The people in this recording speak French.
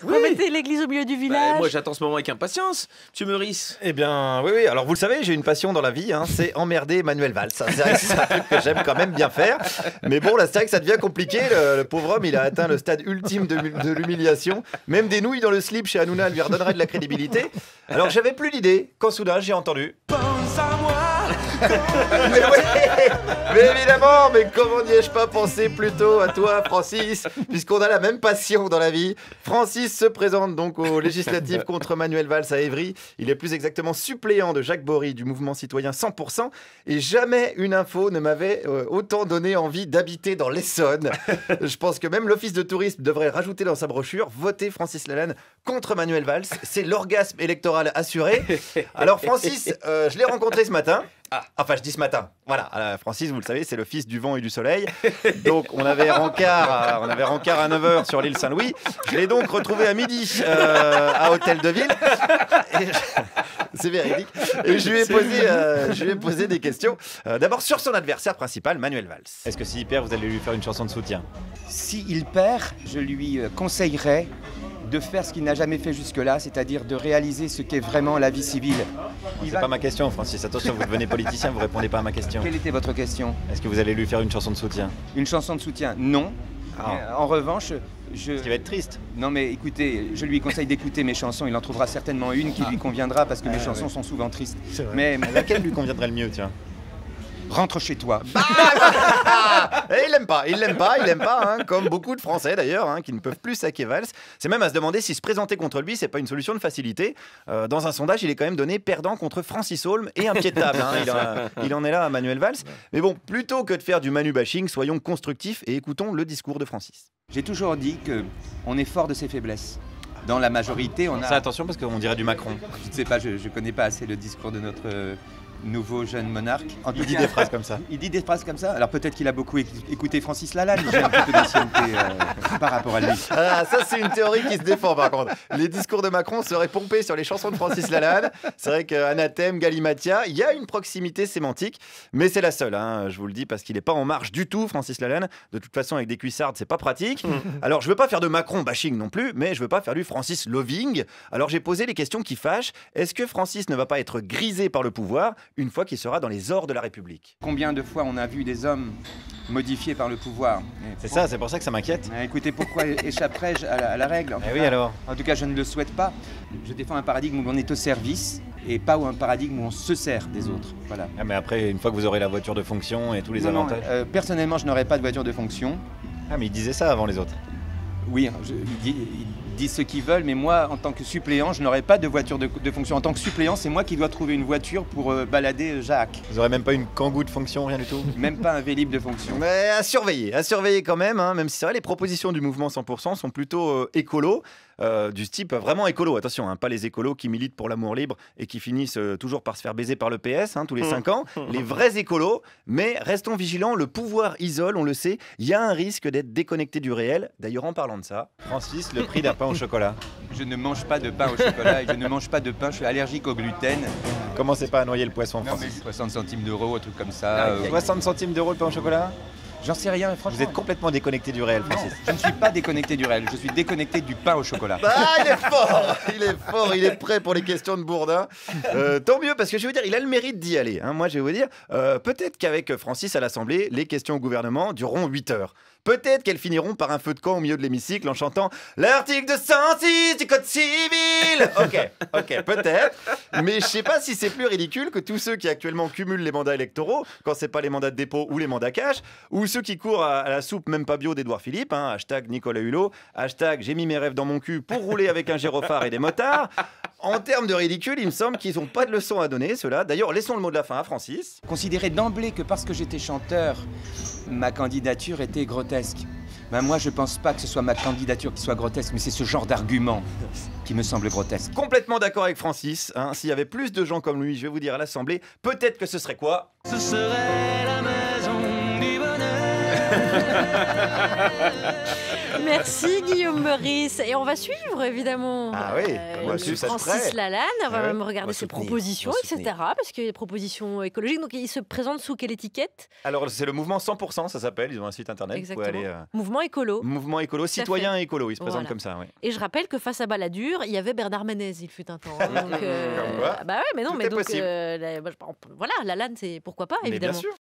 Remettez l'église au milieu du village. Moi, j'attends ce moment avec impatience, monsieur Meurice. Eh bien, oui. Alors, vous le savez, j'ai une passion dans la vie, hein, c'est emmerder Manuel Valls. C'est vrai que c'est un truc que j'aime quand même bien faire. Mais bon, là, c'est vrai que ça devient compliqué. Le pauvre homme, il a atteint le stade ultime de l'humiliation. Même des nouilles dans le slip chez Hanouna lui redonneraient de la crédibilité. Alors, j'avais plus l'idée quand soudain, j'ai entendu... Pense à moi. Mais oui, mais évidemment, mais comment n'y ai-je pas pensé plus tôt à toi, Francis, puisqu'on a la même passion dans la vie. Francis se présente donc aux législatives contre Manuel Valls à Évry. Il est plus exactement suppléant de Jacques Bory du mouvement citoyen 100%. Et jamais une info ne m'avait autant donné envie d'habiter dans l'Essonne. Je pense que même l'Office de tourisme devrait rajouter dans sa brochure « Votez Francis Lalanne contre Manuel Valls ». C'est l'orgasme électoral assuré. Alors Francis, je l'ai rencontré ce matin. Enfin, je dis ce matin. Voilà, Francis, vous le savez, c'est le fils du vent et du soleil. Donc, on avait rencard à 9h sur l'île Saint-Louis. Je l'ai donc retrouvé à midi à Hôtel de Ville. C'est véridique. Et je lui ai posé des questions. D'abord, sur son adversaire principal, Manuel Valls. Est-ce que s'il perd, vous allez lui faire une chanson de soutien? S'il perd, je lui conseillerais de faire ce qu'il n'a jamais fait jusque-là, c'est-à-dire de réaliser ce qu'est vraiment la vie civile. C'est pas ma question, Francis. Attention, vous devenez politicien, vous répondez pas à ma question. Quelle était votre question? Est-ce que vous allez lui faire une chanson de soutien? Une chanson de soutien? Non. En revanche, Ce qui va être triste. Non mais écoutez, je lui conseille d'écouter mes chansons, il en trouvera certainement une qui lui conviendra parce que mes chansons sont souvent tristes. Mais laquelle lui conviendrait le mieux, tiens? Rentre chez toi. Et il l'aime pas, hein, comme beaucoup de Français d'ailleurs, hein, qui ne peuvent plus saquer Valls. C'est même à se demander si se présenter contre lui, c'est pas une solution de facilité. Dans un sondage, il est quand même donné perdant contre Francis Holm et un pied de table. Hein. Il en est là à Manuel Valls. Mais bon, plutôt que de faire du Manu bashing, soyons constructifs et écoutons le discours de Francis. J'ai toujours dit qu'on est fort de ses faiblesses. Dans la majorité, on a... Ça, attention, parce qu'on dirait du Macron. Je ne sais pas, je connais pas assez le discours de notre... nouveau jeune monarque. Il dit des phrases comme ça. Il dit des phrases comme ça. Alors peut-être qu'il a beaucoup écouté Francis Lalanne, j'ai un petit peu d'ancienneté par rapport à lui. Ah, ça c'est une théorie qui se défend par contre. Les discours de Macron seraient pompés sur les chansons de Francis Lalanne. C'est vrai qu'Anathème, Galimatia, il y a une proximité sémantique, mais c'est la seule, hein, je vous le dis, parce qu'il n'est pas en marche du tout, Francis Lalanne. De toute façon, avec des cuissardes, c'est pas pratique. Alors je veux pas faire de Macron bashing non plus, mais je veux pas faire du Francis loving. Alors j'ai posé les questions qui fâchent. Est-ce que Francis ne va pas être grisé par le pouvoir une fois qu'il sera dans les ors de la République? Combien de fois on a vu des hommes modifiés par le pouvoir? C'est ça, c'est pour ça que ça m'inquiète. Écoutez, pourquoi échapperais-je à la règle? Oui, alors. En tout cas, je ne le souhaite pas. Je défends un paradigme où on est au service et pas un paradigme où on se sert des autres. Voilà. Ah, mais après, une fois que vous aurez la voiture de fonction et tous les avantages... personnellement, je n'aurai pas de voiture de fonction. Ah, mais il disait ça avant les autres. Oui, ils disent ce qu'ils veulent, mais moi, en tant que suppléant, je n'aurai pas de voiture de fonction. En tant que suppléant, c'est moi qui dois trouver une voiture pour balader Jacques. Vous n'aurez même pas une kangou de fonction, rien du tout? Même pas un Vélib de fonction. Mais à surveiller quand même, hein, même si c'est vrai, les propositions du mouvement 100% sont plutôt écolos. Du type vraiment écolo, attention, hein, pas les écolos qui militent pour l'amour libre et qui finissent toujours par se faire baiser par le PS tous les 5 ans, les vrais écolos, mais restons vigilants, le pouvoir isole, on le sait, il y a un risque d'être déconnecté du réel. D'ailleurs, en parlant de ça, Francis, le prix d'un pain au chocolat. Je ne mange pas de pain au chocolat et je ne mange pas de pain, je suis allergique au gluten. Commencez pas à noyer le poisson, non, Francis. mais 60 centimes d'euros, un truc comme ça. 60 centimes d'euros le pain au chocolat? J'en sais rien, franchement. Vous êtes complètement déconnecté du réel, Francis. Non, je ne suis pas déconnecté du réel, je suis déconnecté du pain au chocolat. Ah, il est prêt pour les questions de Bourdin. Tant mieux, parce que je vais vous dire, il a le mérite d'y aller. Hein. Moi, je vais vous dire, peut-être qu'avec Francis à l'Assemblée, les questions au gouvernement dureront 8 heures. Peut-être qu'elles finiront par un feu de camp au milieu de l'hémicycle en chantant l'article 206 du Code civil. Ok, peut-être. Mais je sais pas si c'est plus ridicule que tous ceux qui actuellement cumulent les mandats électoraux, quand c'est pas les mandats de dépôt ou les mandats cash, ou ceux qui courent à la soupe même pas bio d'Édouard Philippe, hein, hashtag Nicolas Hulot, hashtag j'ai mis mes rêves dans mon cul pour rouler avec un gyrophare et des motards. En termes de ridicule, il me semble qu'ils n'ont pas de leçon à donner, ceux-là. D'ailleurs, laissons le mot de la fin à Francis. Considérer d'emblée que parce que j'étais chanteur, ma candidature était grotesque. Ben moi, je pense pas que ce soit ma candidature qui soit grotesque, mais c'est ce genre d'argument qui me semble grotesque. Complètement d'accord avec Francis. Hein. S'il y avait plus de gens comme lui, je vais vous dire à l'Assemblée, peut-être que ce serait quoi? Ce serait la maison du bonheur. Merci Guillaume Meurice. Et on va suivre évidemment Ah oui, on va suivre ça de Francis près. Lalanne. On va Ah oui. même regarder ses propositions, etc. Parce qu'il y a des propositions écologiques. Donc il se présente sous quelle étiquette? Alors, c'est le mouvement 100%, ça s'appelle. Ils ont un site internet. Exactement. Vous pouvez aller, Mouvement écolo. Mouvement écolo, citoyen écolo. Ils se présentent Voilà. comme ça. Oui. Et je rappelle que face à Balladur, il y avait Bernard Ménez, il fut un temps. Donc, Comme quoi, bah ouais, mais non, tout mais est donc possible. voilà, Lalanne, c'est pourquoi pas, Mais bien évidemment. sûr.